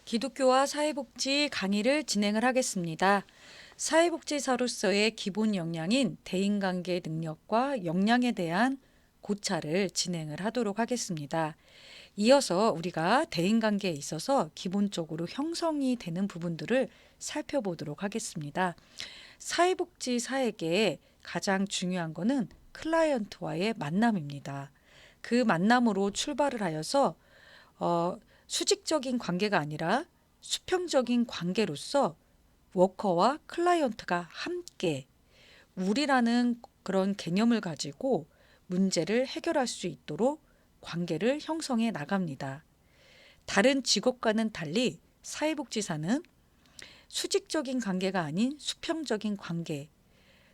기독교와 사회복지 강의를 진행을 하겠습니다. 사회복지사로서의 기본 역량인 대인관계 능력과 역량에 대한 고찰을 진행을 하도록 하겠습니다. 이어서 우리가 대인관계에 있어서 기본적으로 형성이 되는 부분들을 살펴보도록 하겠습니다. 사회복지사에게 가장 중요한 것은 클라이언트와의 만남입니다. 그 만남으로 출발을 하여서 수직적인 관계가 아니라 수평적인 관계로서 워커와 클라이언트가 함께 우리라는 그런 개념을 가지고 문제를 해결할 수 있도록 관계를 형성해 나갑니다. 다른 직업과는 달리 사회복지사는 수직적인 관계가 아닌 수평적인 관계,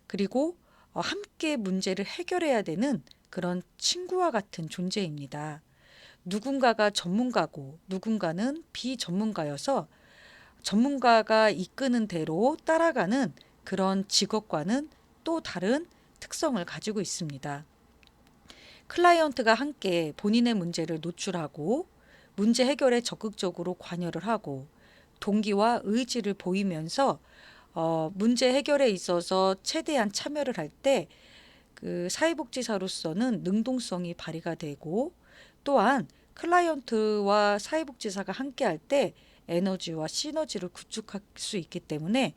그리고 함께 문제를 해결해야 되는 그런 친구와 같은 존재입니다. 누군가가 전문가고 누군가는 비전문가여서 전문가가 이끄는 대로 따라가는 그런 직업과는 또 다른 특성을 가지고 있습니다. 클라이언트가 함께 본인의 문제를 노출하고 문제 해결에 적극적으로 관여를 하고 동기와 의지를 보이면서 문제 해결에 있어서 최대한 참여를 할 때 그 사회복지사로서는 능동성이 발휘가 되고, 또한 클라이언트와 사회복지사가 함께 할 때 에너지와 시너지를 구축할 수 있기 때문에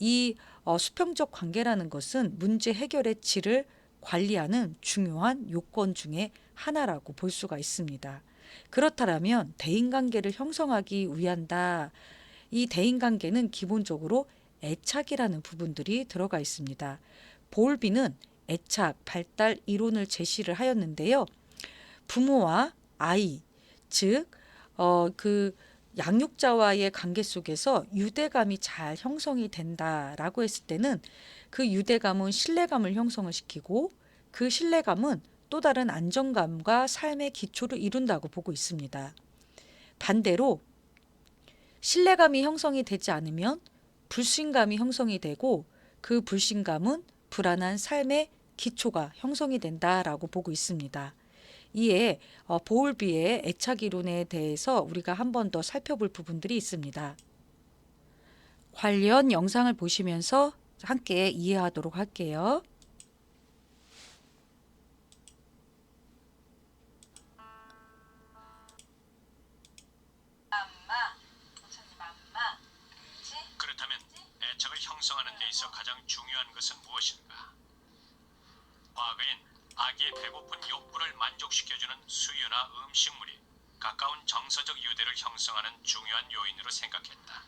이 수평적 관계라는 것은 문제 해결의 질을 관리하는 중요한 요건 중에 하나라고 볼 수가 있습니다. 그렇다면 대인관계를 형성하기 위한다. 이 대인관계는 기본적으로 애착이라는 부분들이 들어가 있습니다. 볼비는 애착, 발달 이론을 제시를 하였는데요. 부모와 아이, 즉, 그 양육자와의 관계 속에서 유대감이 잘 형성이 된다라고 했을 때는 그 유대감은 신뢰감을 형성을 시키고 그 신뢰감은 또 다른 안정감과 삶의 기초를 이룬다고 보고 있습니다. 반대로 신뢰감이 형성이 되지 않으면 불신감이 형성이 되고 그 불신감은 불안한 삶의 기초가 형성이 된다라고 보고 있습니다. 이에 보울비의 애착 이론에 대해서 우리가 한 번 더 살펴볼 부분들이 있습니다. 관련 영상을 보시면서 함께 이해하도록 할게요. 그렇다면 애착을 형성하는 데 있어 가장 중요한 것은 무엇인가? 과거엔 아기의 배고픈 욕구를 만족시켜주는 수유나 음식물이 가까운 정서적 유대를 형성하는 중요한 요인으로 생각했다.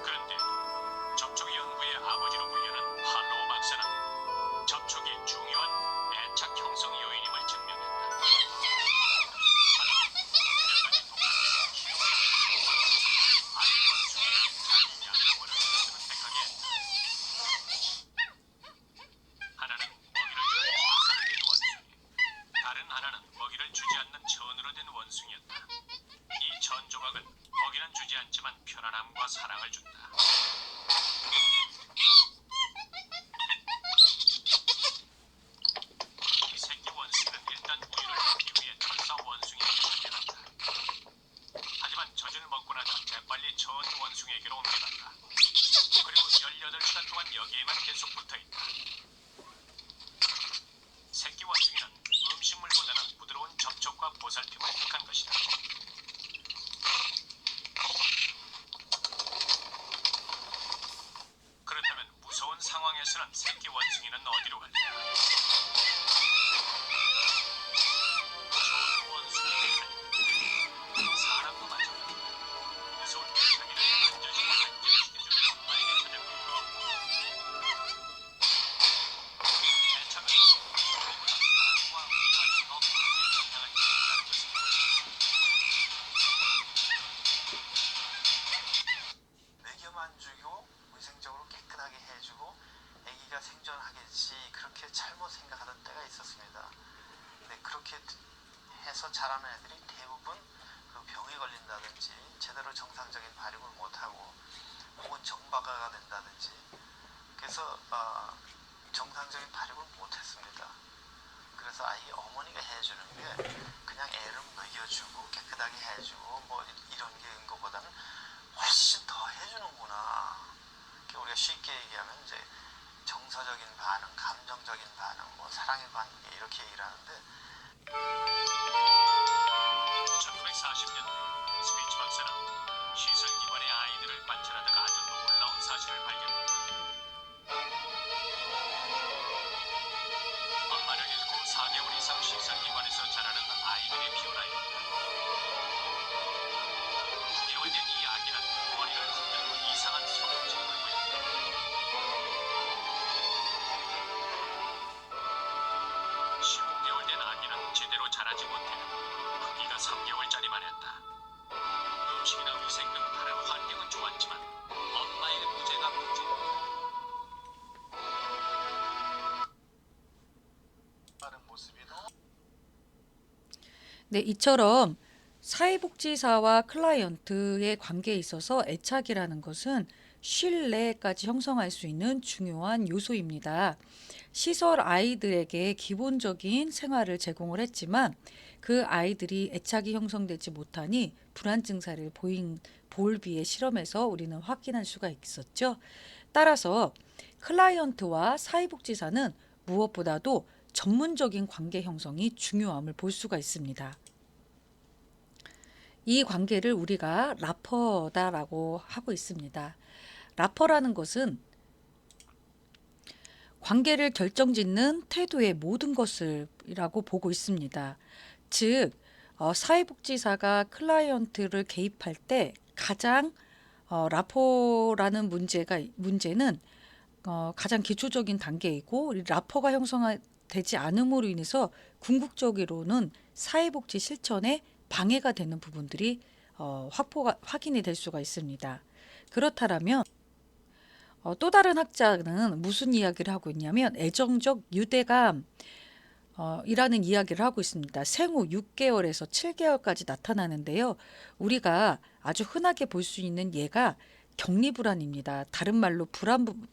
그런데 접촉 연구의 아버지로 불리는 할로우 박사는 접촉이 중요한 애착 형성 요인임을 증명했다. 하나는 먹이를 주는 화살을 된 원숭이, 다른 하나는 먹이를 주지 않는 전으로 된 원숭이였다. 이 전 조각은 먹이는 주지 않지만 편안함과 사랑을 준다. 이 새끼 원숭이는 일단 우유를 먹기 위해 철사 원숭이에게 옮겨간다. 하지만 젖을 먹고 나자 재빨리 전 원숭이에게로 옮겨간다. 그리고 18시간 동안 여기에만 계속 붙어있다. 새끼 원숭이는 음식물보다는 부드러운 접촉과 보살핌을 택한 것이다. 그렇다면 무서운 상황에서는 새끼 원숭이는 어디로 갈까? 좋은 원숭이에게 갈까? 사람과 마찬가지다. 무서울 때 자기를 만져주고 안정시켜주는 엄마에게 찾아간다. 애착은 서로보다 사랑과 의지가 더 크게 영향을 미친다는 것을 먹여만 주고 위생적으로 깨끗하게 해주고 아기가 생존하겠지 그렇게 잘못 생각하던 때가 있었습니다. 근데 그렇게 해서 자라는 애들이 대부분 그 병에 걸린다든지 제대로 정상적인 발육을 못하고 혹은 정박아가 된다든지 그래서 정상적인 발육을 못했습니다. 그래서 아이 어머니가 사랑의 관계 이렇게 얘기를 하는데 1940년대 스피츠 박사는 시설기관의 아이들을 관찰하다가 아주 놀라운 사실을 발견했다. 엄마를 잃고 4개월 이상 시설기관에서 자라는 아이들의 피오라였다. 9개월 된 이 아기는 머리를 흔들고 이상한 소동질을 보였다. 15개월 된 아기는 제대로 자라지 못해 크기가 3개월짜리만 했다. 음식이나 위생 등 다른 환경은 좋았지만 엄마의 무죄가 문제였다. 하는 모습이 너무 네, 이처럼 사회복지사와 클라이언트의 관계에 있어서 애착이라는 것은 신뢰까지 형성할 수 있는 중요한 요소입니다. 시설 아이들에게 기본적인 생활을 제공을 했지만 그 아이들이 애착이 형성되지 못하니 불안 증사를 보인 볼비의 실험에서 우리는 확인할 수가 있었죠. 따라서 클라이언트와 사회복지사는 무엇보다도 전문적인 관계 형성이 중요함을 볼 수가 있습니다. 이 관계를 우리가 라퍼다라고 하고 있습니다. 라퍼라는 것은 관계를 결정짓는 태도의 모든 것을이라고 보고 있습니다. 즉, 사회복지사가 클라이언트를 개입할 때 가장 라퍼라는 문제는 가장 기초적인 단계이고 이 라퍼가 형성되지 않음으로 인해서 궁극적으로는 사회복지 실천에 방해가 되는 부분들이 확인이 될 수가 있습니다. 그렇다면 또 다른 학자는 무슨 이야기를 하고 있냐면 애정적 유대감 이라는 이야기를 하고 있습니다. 생후 6개월에서 7개월까지 나타나는데요. 우리가 아주 흔하게 볼 수 있는 예가 격리불안입니다. 다른 말로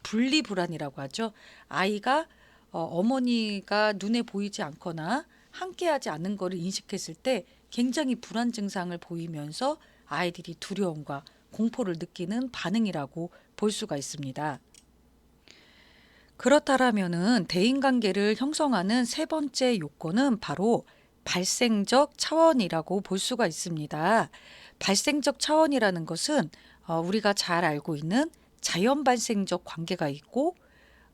분리불안이라고 하죠. 아이가 어머니가 눈에 보이지 않거나 함께하지 않는 것을 인식했을 때 굉장히 불안 증상을 보이면서 아이들이 두려움과 공포를 느끼는 반응이라고 볼 수가 있습니다. 그렇다면은 대인관계를 형성하는 세 번째 요건은 바로 발생적 차원이라고 볼 수가 있습니다. 발생적 차원이라는 것은 우리가 잘 알고 있는 자연 발생적 관계가 있고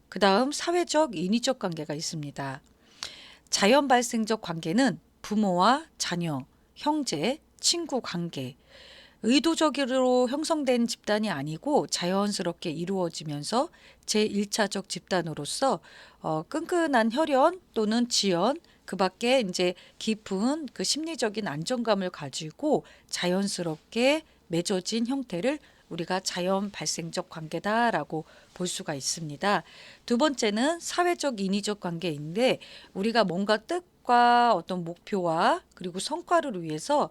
그 다음 사회적 인위적 관계가 있습니다. 자연 발생적 관계는 부모와 자녀, 형제, 친구 관계, 의도적으로 형성된 집단이 아니고 자연스럽게 이루어지면서 제1차적 집단으로서 끈끈한 혈연 또는 지연, 그 밖에 이제 깊은 그 심리적인 안정감을 가지고 자연스럽게 맺어진 형태를 우리가 자연 발생적 관계다라고 볼 수가 있습니다. 두 번째는 사회적 인위적 관계인데 우리가 뭔가 뜻과 어떤 목표와 그리고 성과를 위해서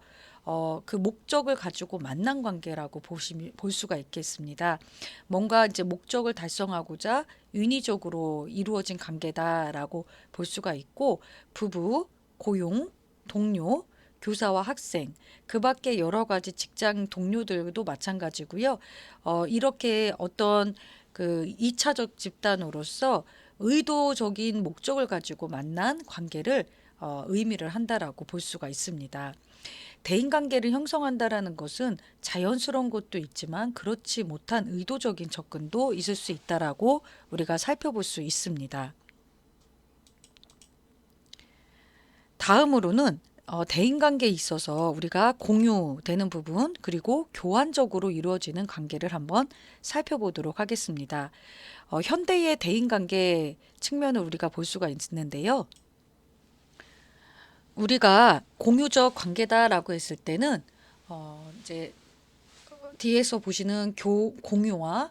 그 목적을 가지고 만난 관계라고 볼 수가 있겠습니다. 뭔가 이제 목적을 달성하고자 인위적으로 이루어진 관계다라고 볼 수가 있고 부부, 고용, 동료, 교사와 학생, 그 밖에 여러 가지 직장 동료들도 마찬가지고요. 이렇게 어떤 그 2차적 집단으로서 의도적인 목적을 가지고 만난 관계를 의미를 한다라고 볼 수가 있습니다. 대인관계를 형성한다라는 것은 자연스러운 것도 있지만 그렇지 못한 의도적인 접근도 있을 수 있다라고 우리가 살펴볼 수 있습니다. 다음으로는 대인관계에 있어서 우리가 공유되는 부분 그리고 교환적으로 이루어지는 관계를 한번 살펴보도록 하겠습니다. 현대의 대인관계 측면을 우리가 볼 수가 있는데요. 우리가 공유적 관계다라고 했을 때는 이제 뒤에서 보시는 공유와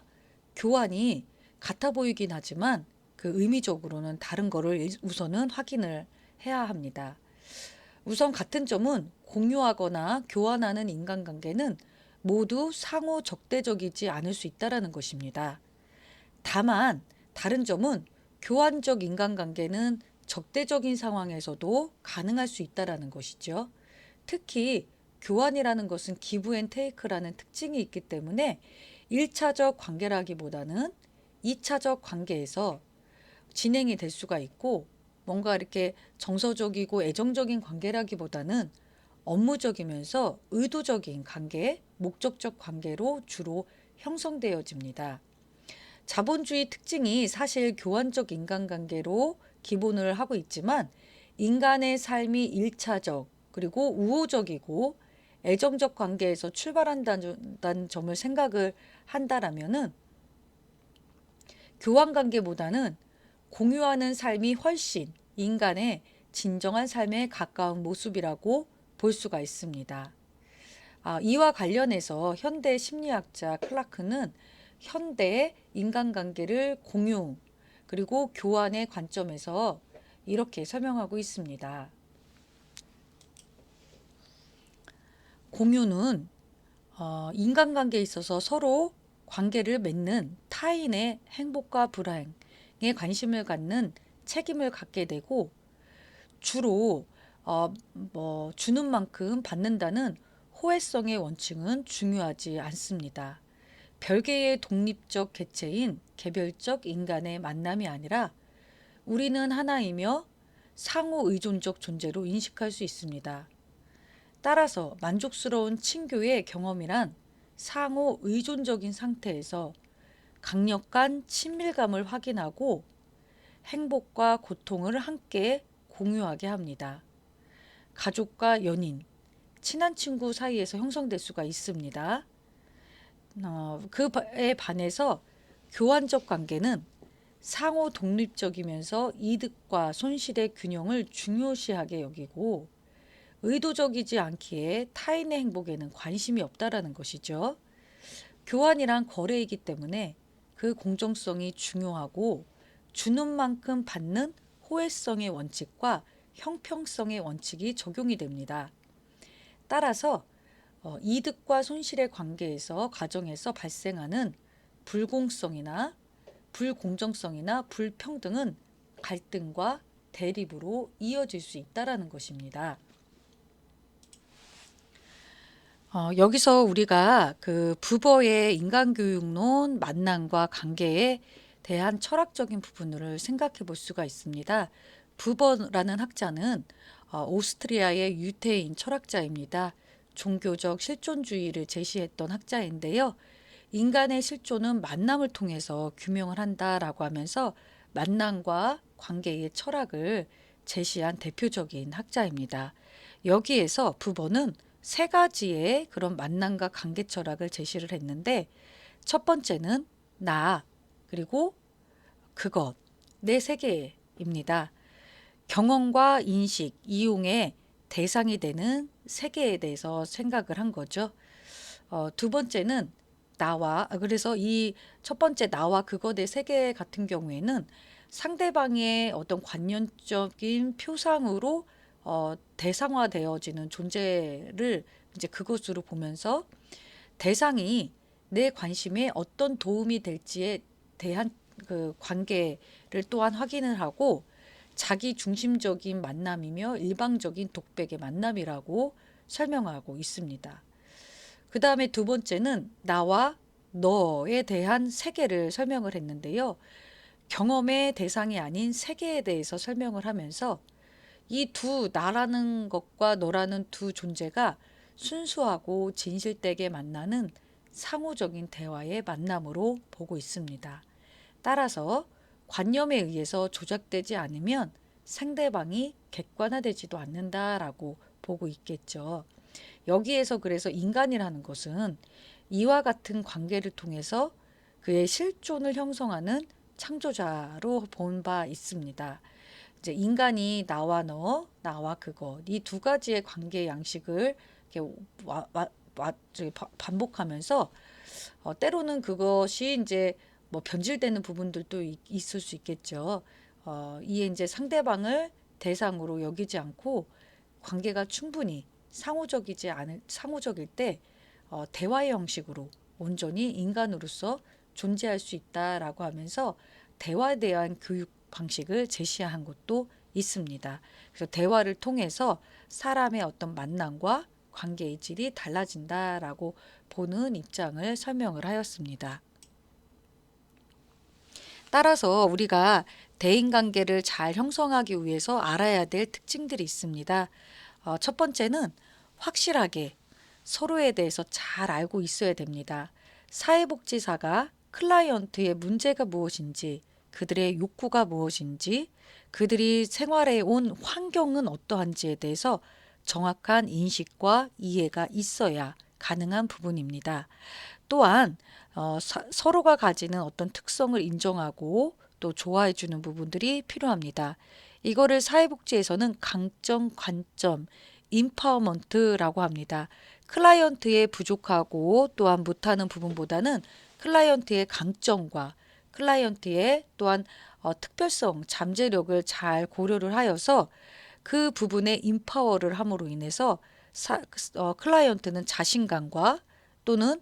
교환이 같아 보이긴 하지만 그 의미적으로는 다른 거를 우선은 확인을 해야 합니다. 우선 같은 점은 공유하거나 교환하는 인간관계는 모두 상호 적대적이지 않을 수 있다는 것입니다. 다만 다른 점은 교환적 인간관계는 적대적인 상황에서도 가능할 수 있다는 것이죠. 특히 교환이라는 것은 기브 앤 테이크라는 특징이 있기 때문에 1차적 관계라기보다는 2차적 관계에서 진행이 될 수가 있고 뭔가 이렇게 정서적이고 애정적인 관계라기보다는 업무적이면서 의도적인 관계, 목적적 관계로 주로 형성되어집니다. 자본주의 특징이 사실 교환적 인간관계로 기본을 하고 있지만 인간의 삶이 일차적 그리고 우호적이고 애정적 관계에서 출발한다는 점을 생각을 한다라면은 교환관계보다는 공유하는 삶이 훨씬 인간의 진정한 삶에 가까운 모습이라고 볼 수가 있습니다. 이와 관련해서 현대 심리학자 클라크는 현대의 인간관계를 공유 그리고 교환의 관점에서 이렇게 설명하고 있습니다. 공유는 인간관계에 있어서 서로 관계를 맺는 타인의 행복과 불행에 관심을 갖는 책임을 갖게 되고 주로 주는 만큼 받는다는 호혜성의 원칙은 중요하지 않습니다. 별개의 독립적 개체인 개별적 인간의 만남이 아니라 우리는 하나이며 상호 의존적 존재로 인식할 수 있습니다. 따라서 만족스러운 친교의 경험이란 상호 의존적인 상태에서 강력한 친밀감을 확인하고 행복과 고통을 함께 공유하게 합니다. 가족과 연인, 친한 친구 사이에서 형성될 수가 있습니다. 그에 반해서 교환적 관계는 상호 독립적이면서 이득과 손실의 균형을 중요시하게 여기고 의도적이지 않기에 타인의 행복에는 관심이 없다라는 것이죠. 교환이란 거래이기 때문에 그 공정성이 중요하고 주는 만큼 받는 호혜성의 원칙과 형평성의 원칙이 적용이 됩니다. 따라서 이득과 손실의 관계에서 가정에서 발생하는 불공성이나 불공정성이나 불평등은 갈등과 대립으로 이어질 수 있다라는 것입니다. 여기서 우리가 그 부버의 인간교육론 만남과 관계에 대한 철학적인 부분을 생각해 볼 수가 있습니다. 부버라는 학자는 오스트리아의 유태인 철학자입니다. 종교적 실존주의를 제시했던 학자인데요. 인간의 실존은 만남을 통해서 규명을 한다라고 하면서 만남과 관계의 철학을 제시한 대표적인 학자입니다. 여기에서 부버는 세 가지의 그런 만남과 관계 철학을 제시를 했는데 첫 번째는 나 그리고 그것 내 세계입니다. 경험과 인식, 이용의 대상이 되는 세계에 대해서 생각을 한 거죠. 두 번째는 나와 그래서 이 첫 번째 나와 그것의 세계 같은 경우에는 상대방의 어떤 관념적인 표상으로 대상화되어지는 존재를 이제 그것으로 보면서 대상이 내 관심에 어떤 도움이 될지에 대한 그 관계를 또한 확인을 하고 자기 중심적인 만남이며 일방적인 독백의 만남이라고 설명하고 있습니다. 그 다음에 두 번째는 나와 너에 대한 세계를 설명을 했는데요. 경험의 대상이 아닌 세계에 대해서 설명을 하면서 이 두 나라는 것과 너라는 두 존재가 순수하고 진실되게 만나는 상호적인 대화의 만남으로 보고 있습니다. 따라서 관념에 의해서 조작되지 않으면 상대방이 객관화되지도 않는다라고 보고 있겠죠. 여기에서 그래서 인간이라는 것은 이와 같은 관계를 통해서 그의 실존을 형성하는 창조자로 본 바 있습니다. 이제 인간이 나와 너, 나와 그것 이 두 가지의 관계 양식을 이렇게 반복하면서 때로는 그것이 이제 뭐 변질되는 부분들도 있을 수 있겠죠. 이에 이제 상대방을 대상으로 여기지 않고 관계가 충분히 상호적일 때 대화의 형식으로 온전히 인간으로서 존재할 수 있다라고 하면서 대화에 대한 교육 방식을 제시한 것도 있습니다. 그래서 대화를 통해서 사람의 어떤 만남과 관계의 질이 달라진다라고 보는 입장을 설명을 하였습니다. 따라서 우리가 대인관계를 잘 형성하기 위해서 알아야 될 특징들이 있습니다. 첫 번째는 확실하게 서로에 대해서 잘 알고 있어야 됩니다. 사회복지사가 클라이언트의 문제가 무엇인지, 그들의 욕구가 무엇인지, 그들이 생활해 온 환경은 어떠한지에 대해서 정확한 인식과 이해가 있어야 가능한 부분입니다. 또한 서로가 가지는 어떤 특성을 인정하고 또 좋아해 주는 부분들이 필요합니다. 이거를 사회복지에서는 강점, 관점, 임파워먼트라고 합니다. 클라이언트의 부족하고 또한 못하는 부분보다는 클라이언트의 강점과 클라이언트의 또한 특별성, 잠재력을 잘 고려를 하여서 그 부분에 임파워를 함으로 인해서 클라이언트는 자신감과 또는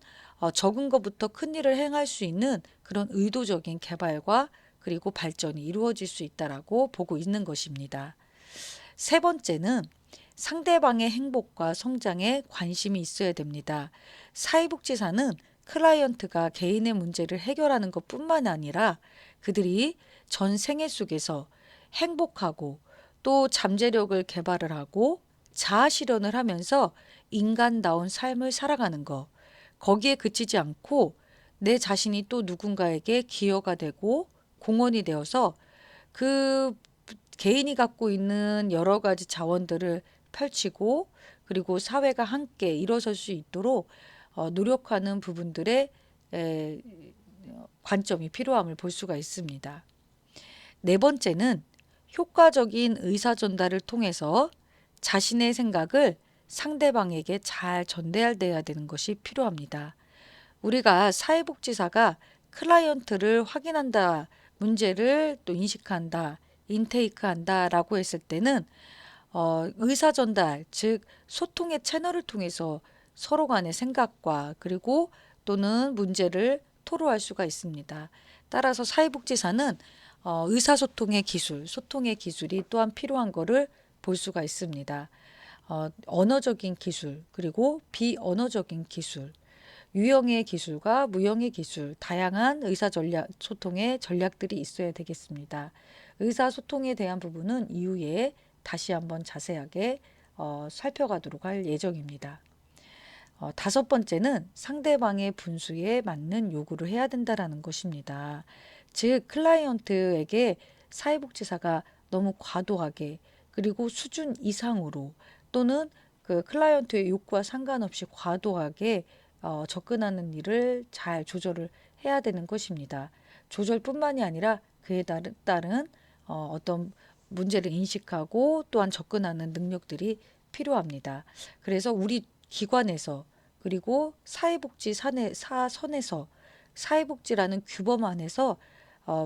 적은 것부터 큰 일을 행할 수 있는 그런 의도적인 개발과 그리고 발전이 이루어질 수 있다라고 보고 있는 것입니다. 세 번째는 상대방의 행복과 성장에 관심이 있어야 됩니다. 사회복지사는 클라이언트가 개인의 문제를 해결하는 것뿐만 아니라 그들이 전 생애 속에서 행복하고 또 잠재력을 개발을 하고 자아 실현을 하면서 인간다운 삶을 살아가는 것, 거기에 그치지 않고 내 자신이 또 누군가에게 기여가 되고 공헌이 되어서 그 개인이 갖고 있는 여러 가지 자원들을 펼치고 그리고 사회가 함께 일어설 수 있도록 노력하는 부분들의 관점이 필요함을 볼 수가 있습니다. 네 번째는 효과적인 의사 전달을 통해서 자신의 생각을 상대방에게 잘 전달돼야 되는 것이 필요합니다. 우리가 사회복지사가 클라이언트를 확인한다, 문제를 또 인식한다, 인테이크한다라고 했을 때는 의사 전달, 즉 소통의 채널을 통해서 서로 간의 생각과 그리고 또는 문제를 토로할 수가 있습니다. 따라서 사회복지사는 의사소통의 기술, 소통의 기술이 또한 필요한 것을 볼 수가 있습니다. 언어적인 기술, 그리고 비언어적인 기술, 유형의 기술과 무형의 기술, 다양한 의사소통의 전략들이 있어야 되겠습니다. 의사소통에 대한 부분은 이후에 다시 한번 자세하게 살펴가도록 할 예정입니다. 다섯 번째는 상대방의 분수에 맞는 요구를 해야 된다는 것입니다. 즉 클라이언트에게 사회복지사가 너무 과도하게 그리고 수준 이상으로 또는 그 클라이언트의 욕구와 상관없이 과도하게 접근하는 일을 잘 조절을 해야 되는 것입니다. 조절뿐만이 아니라 그에 따른 어떤 문제를 인식하고 또한 접근하는 능력들이 필요합니다. 그래서 우리 기관에서 그리고 사회복지사선에서 사회복지라는 규범 안에서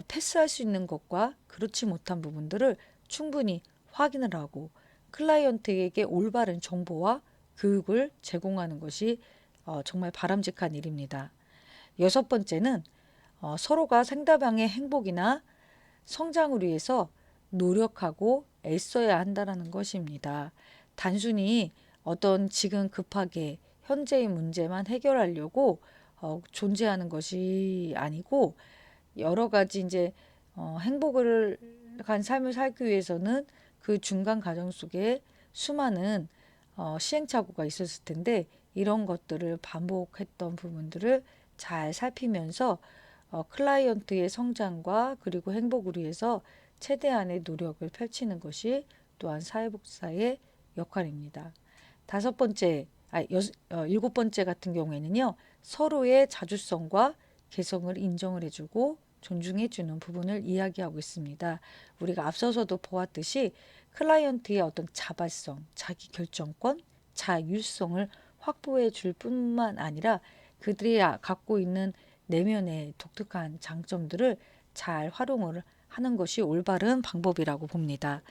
패스할 수 있는 것과 그렇지 못한 부분들을 충분히 확인을 하고 클라이언트에게 올바른 정보와 교육을 제공하는 것이 정말 바람직한 일입니다. 여섯 번째는 서로가 상대방의 행복이나 성장을 위해서 노력하고 애써야 한다는 것입니다. 단순히 어떤 지금 급하게 현재의 문제만 해결하려고 존재하는 것이 아니고 여러 가지 이제 행복을 간 삶을 살기 위해서는 그 중간 과정 속에 수많은 시행착오가 있었을 텐데 이런 것들을 반복했던 부분들을 잘 살피면서 클라이언트의 성장과 그리고 행복을 위해서 최대한의 노력을 펼치는 것이 또한 사회복지사의 역할입니다. 일곱 번째 같은 경우에는요. 서로의 자주성과 개성을 인정을 해주고 존중해주는 부분을 이야기하고 있습니다. 우리가 앞서서도 보았듯이 클라이언트의 어떤 자발성, 자기 결정권, 자율성을 확보해 줄 뿐만 아니라 그들이 갖고 있는 내면의 독특한 장점들을 잘 활용을 하는 것이 올바른 방법이라고 봅니다.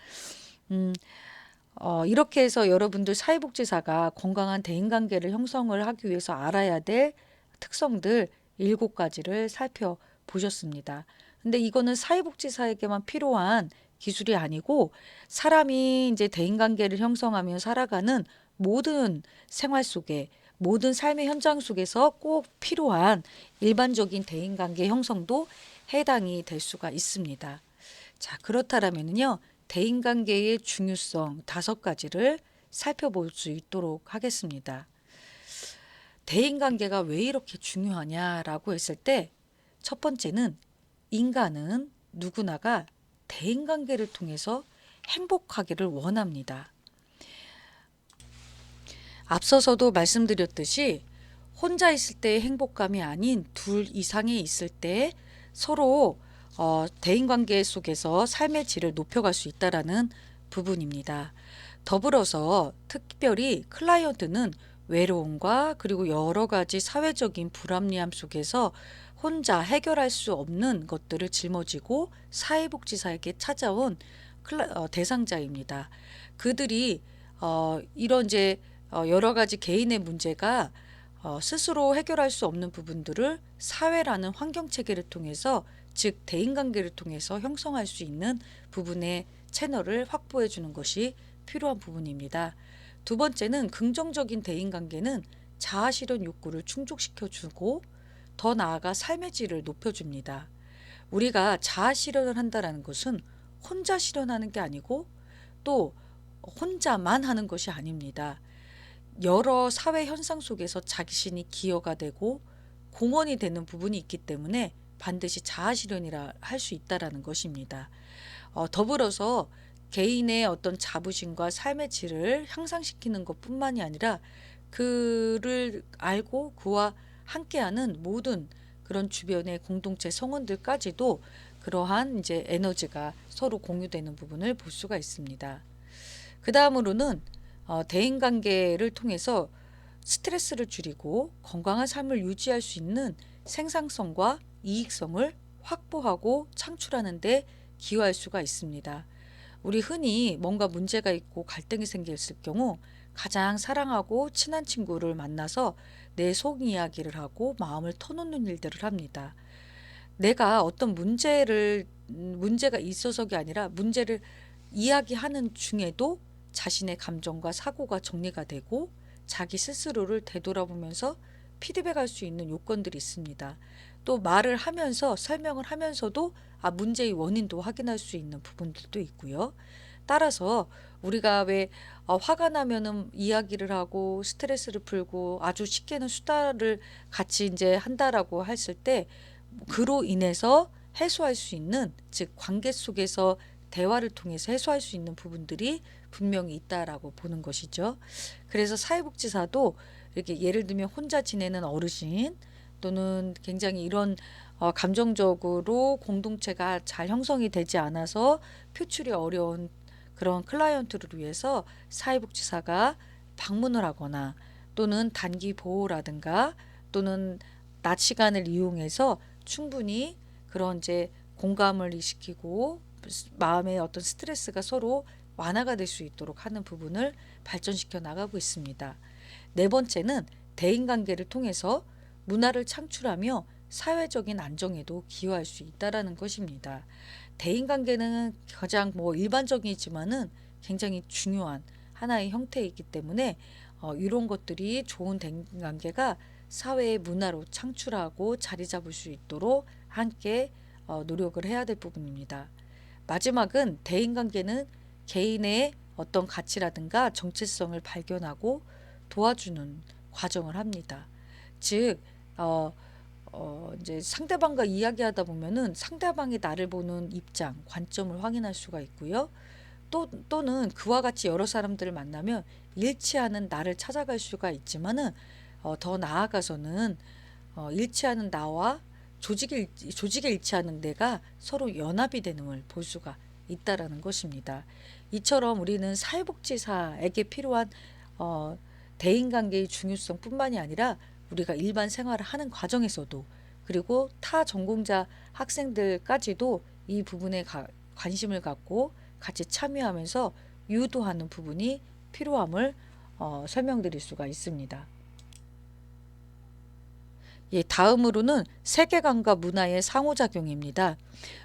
이렇게 해서 여러분들 사회복지사가 건강한 대인관계를 형성을 하기 위해서 알아야 될 특성들 7가지를 살펴보셨습니다. 근데 이거는 사회복지사에게만 필요한 기술이 아니고 사람이 이제 대인관계를 형성하며 살아가는 모든 생활 속에 모든 삶의 현장 속에서 꼭 필요한 일반적인 대인관계 형성도 해당이 될 수가 있습니다. 자, 그렇다면은요, 대인관계의 중요성 5가지를 살펴볼 수 있도록 하겠습니다. 대인관계가 왜 이렇게 중요하냐라고 했을 때, 첫 번째는 인간은 누구나가 대인관계를 통해서 행복하기를 원합니다. 앞서서도 말씀드렸듯이 혼자 있을 때의 행복감이 아닌 둘 이상이 있을 때 서로 대인관계 속에서 삶의 질을 높여갈 수 있다라는 부분입니다. 더불어서 특별히 클라이언트는 외로움과 그리고 여러 가지 사회적인 불합리함 속에서 혼자 해결할 수 없는 것들을 짊어지고 사회복지사에게 찾아온 대상자입니다. 그들이 이런 이제 여러 가지 개인의 문제가 스스로 해결할 수 없는 부분들을 사회라는 환경 체계를 통해서, 즉 대인관계를 통해서 형성할 수 있는 부분의 채널을 확보해 주는 것이 필요한 부분입니다. 두 번째는 긍정적인 대인관계는 자아실현 욕구를 충족시켜 주고 더 나아가 삶의 질을 높여줍니다. 우리가 자아실현을 한다는 것은 혼자 실현하는 게 아니고 또 혼자만 하는 것이 아닙니다. 여러 사회 현상 속에서 자신이 기여가 되고 공헌이 되는 부분이 있기 때문에 반드시 자아실현이라 할 수 있다라는 것입니다. 더불어서 개인의 어떤 자부심과 삶의 질을 향상시키는 것뿐만이 아니라 그를 알고 그와 함께하는 모든 그런 주변의 공동체 성원들까지도 그러한 이제 에너지가 서로 공유되는 부분을 볼 수가 있습니다. 그 다음으로는 대인관계를 통해서 스트레스를 줄이고 건강한 삶을 유지할 수 있는 생산성과 이익성을 확보하고 창출하는 데 기여할 수가 있습니다. 우리 흔히 뭔가 문제가 있고 갈등이 생겼을 경우 가장 사랑하고 친한 친구를 만나서 내 속 이야기를 하고 마음을 터놓는 일들을 합니다. 내가 어떤 문제가 있어서가 아니라 문제를 이야기하는 중에도 자신의 감정과 사고가 정리가 되고 자기 스스로를 되돌아보면서 피드백할 수 있는 요건들이 있습니다. 또 말을 하면서 설명을 하면서도 문제의 원인도 확인할 수 있는 부분들도 있고요. 따라서 우리가 왜 화가 나면은 이야기를 하고 스트레스를 풀고 아주 쉽게는 수다를 같이 이제 한다라고 했을 때 그로 인해서 해소할 수 있는, 즉 관계 속에서 대화를 통해서 해소할 수 있는 부분들이 분명히 있다라고 보는 것이죠. 그래서 사회복지사도 이렇게 예를 들면 혼자 지내는 어르신 또는 굉장히 이런 감정적으로 공동체가 잘 형성이 되지 않아서 표출이 어려운 그런 클라이언트를 위해서 사회복지사가 방문을 하거나 또는 단기 보호라든가 또는 낮 시간을 이용해서 충분히 그런 이제 공감을 시키고 마음의 어떤 스트레스가 서로 완화가 될 수 있도록 하는 부분을 발전시켜 나가고 있습니다. 네 번째는 대인관계를 통해서 문화를 창출하며 사회적인 안정에도 기여할 수 있다라는 것입니다. 대인관계는 가장 일반적이지만은 굉장히 중요한 하나의 형태이기 때문에 이런 것들이 좋은 대인관계가 사회의 문화로 창출하고 자리 잡을 수 있도록 함께 노력을 해야 될 부분입니다. 마지막은 대인관계는 개인의 어떤 가치라든가 정체성을 발견하고 도와주는 과정을 합니다. 즉, 이제 상대방과 이야기하다 보면은 상대방이 나를 보는 입장, 관점을 확인할 수가 있고요. 또는 그와 같이 여러 사람들을 만나면 일치하는 나를 찾아갈 수가 있지만은 더 나아가서는 일치하는 나와 조직에 일치하는 내가 서로 연합이 되는 걸 볼 수가 있다라는 것입니다. 이처럼 우리는 사회복지사에게 필요한 대인관계의 중요성뿐만이 아니라 우리가 일반 생활을 하는 과정에서도 그리고 타 전공자 학생들까지도 이 부분에 관심을 갖고 같이 참여하면서 유도하는 부분이 필요함을 설명드릴 수가 있습니다. 예, 다음으로는 세계관과 문화의 상호작용입니다.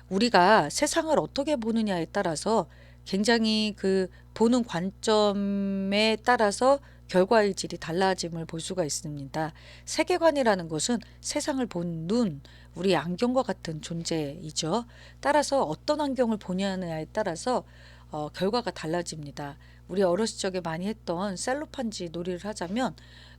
우리가 세상을 어떻게 보느냐에 따라서 굉장히 그 보는 관점에 따라서 결과의 질이 달라짐을 볼 수가 있습니다. 세계관이라는 것은 세상을 본 눈, 우리 안경과 같은 존재이죠. 따라서 어떤 안경을 보냐에 따라서 결과가 달라집니다. 우리 어렸을 적에 많이 했던 셀로판지 놀이를 하자면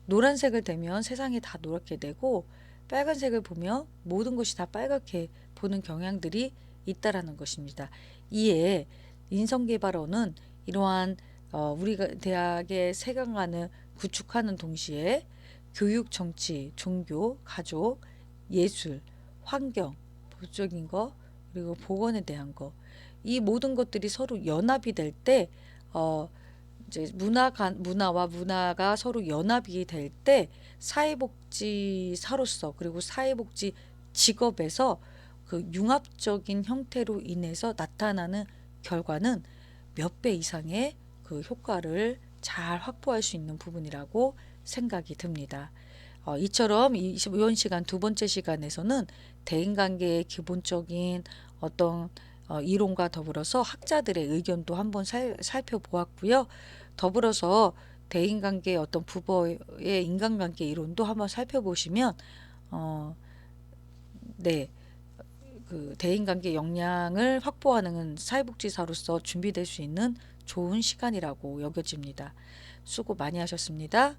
노란색을 대면 세상이 다 노랗게 되고 빨간색을 보면 모든 것이 다 빨갛게 보는 경향들이 있다라는 것입니다. 이에 인성개발원은 이러한 우리가 대학의 세계관을 구축하는 동시에 교육, 정치, 종교, 가족, 예술, 환경, 보적인 거, 그리고 보건에 대한 거, 이 모든 것들이 서로 연합이 될 때 이제 문화와 문화가 서로 연합이 될 때 사회복지사로서 그리고 사회복지 직업에서 그 융합적인 형태로 인해서 나타나는 결과는 몇 배 이상의 그 효과를 잘 확보할 수 있는 부분이라고 생각이 듭니다. 이처럼 이번 시간 두 번째 시간에서는 대인관계의 기본적인 어떤 이론과 더불어서 학자들의 의견도 한번 살펴보았고요. 더불어서 대인관계의 어떤 부부의 인간관계 이론도 한번 살펴보시면 네, 그 대인관계 역량을 확보하는 사회복지사로서 준비될 수 있는 좋은 시간이라고 여겨집니다. 수고 많이 하셨습니다.